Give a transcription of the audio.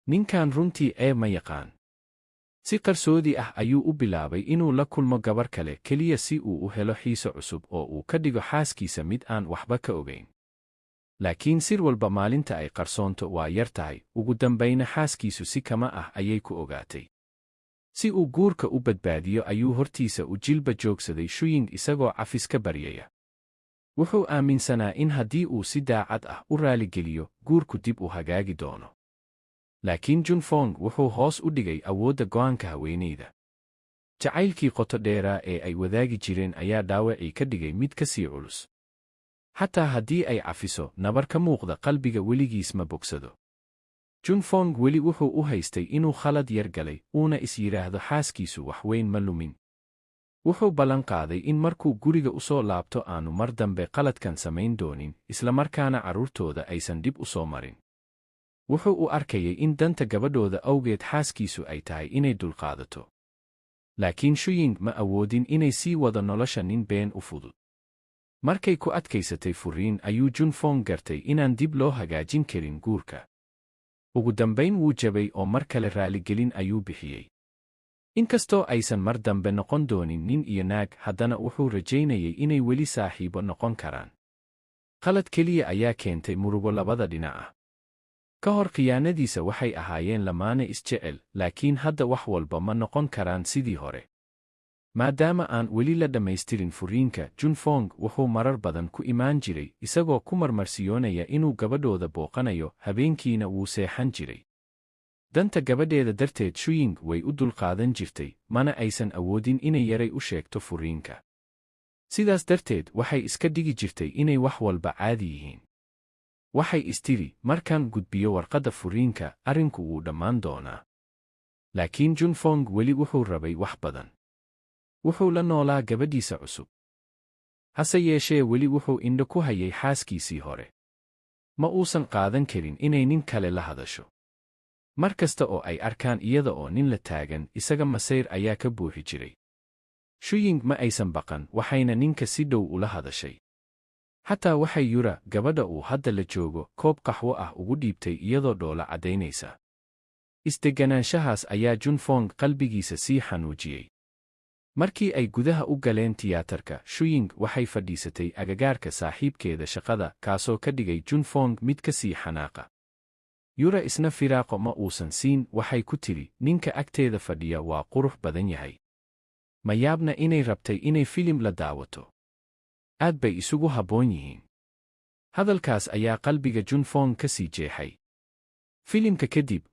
ninkan runtii ma yaqaan. Si qarsoodi ah ayuu u bilaabay inuu la kulmo gabar kale keliya si uu u helo xiiso cusub oo uu ka dhigo xaaskiisa mid aan waxba ka ogayn. Laakiin sir walba maalinta ay qarsoonto waa yar tahay, ugu dambayna xaaskiisu si kama ah ayay ku ogaatay. Si uu guurka u badbaadiyo ayuu hortiisa u jilba joogsaday Shuying isagoo cafis ka baryaya. Wuxuu aaminsanaa in haddii uu si daacad ah u raaligeliyo, guurku dib u hagaagi doono. Laakiin Junfong wuxuu hoos u dhigay awoodda go'aanka haweenayda. Jacaylkii qoto dheeraa ee ay wadaagi jireen ayaa dhaawacii ka dhigay mid ka sii culus. Xataa haddii ay cafiso, nabar ka muuqda qalbiga weligiis ma bogsado. Junfong weli wuxuu u haystay inuu khalad yar galay, uuna is yidhaahdo xaaskiisu wax weyn ma lumin. Wuxuu ballan qaaday in markuu guriga u soo laabto aanu mar dambe qaladkan samayn doonin, isla markaana carruurtooda aysan dib u soo marin. Wuxuu u arkayay in danta gabadhooda awgeed xaaskiisu ay tahay inay dulqaadato. Laakiin Shuying ma awoodin inay sii wado nolosha nin been u fudud. Markay ku adkaysatay furiin ayuu Junfong gartay inaan dib loo hagaajin karin guurka. Ugu dambayn wuu jabay oo mar kale raaligelin ayuu bixiyey. Inkastoo aysan mar dambe noqon doonin nin iyo naag, haddana wuxuu rajaynayay inay weli saaxiibo noqon karaan. Qalad keliya ayaa keentay murugo labada dhinac ah. Ka hor khiyaanadiisa waxay ahaayeen lamaane isjecel, laakiin hadda wax walba ma noqon karaan sidii hore. Maadaama aan weli la dhammaystirin furiinka, Junfong wuxuu marar badan ku imaan jiray, isagoo ku marmarsiyoonaya inuu gabadhooda booqanayo, habeenkiina wuu seexan jiray. Danta gabadheeda darteed Shuying way u dulqaadan jirtay, mana aysan awoodin inay yaray u sheegto furiinka. Sidaas darteed waxay iska dhigi jirtay inay wax walba caadi yihiin. Waxay istiri, markaan gudbiyo warqadda furiinka, arrinku wuu dhammaan doonaa. Laakiin Junfong weli wuxuu rabay wax badan. Wuxuu la noolaa gabadhiisa cusub. Hase yeeshee weli wuxuu indho ku hayay xaaskiisii hore. Ma uusan qaadan karin inay nin kale la hadasho. Mar kasta oo ay arkaan iyada oo nin la taagan, isaga masayr ayaa ka buuxi jiray. Shuying ma aysan baqan, waxayna ninka si dhow ula hadashay. Xataa waxay Yura, gabadha uu hadda la joogo, koob qaxwo ah ugu dhiibtay iyadoo dhoola caddaynaysa. Isdeganaanshahaas ayaa Junfong qalbigiisa sii xanuujiyey. Markii ay gudaha u galeen tiyaatarka, Shuying waxay fadhiisatay agagaarka saaxiibkeeda shaqada, kaasoo ka dhigay Junfong mid ka sii xanaaqa. Yura isna firaaqo ma uusan siin, waxay ku tiri, ninka agteeda fadhiya waa qurux badan yahay. Ma yaabna inay rabtay inay filim la daawato. Aad bay isugu habboon yihiin. Hadalkaas ayaa qalbiga Junfong ka sii jeexay. Filimka kadib,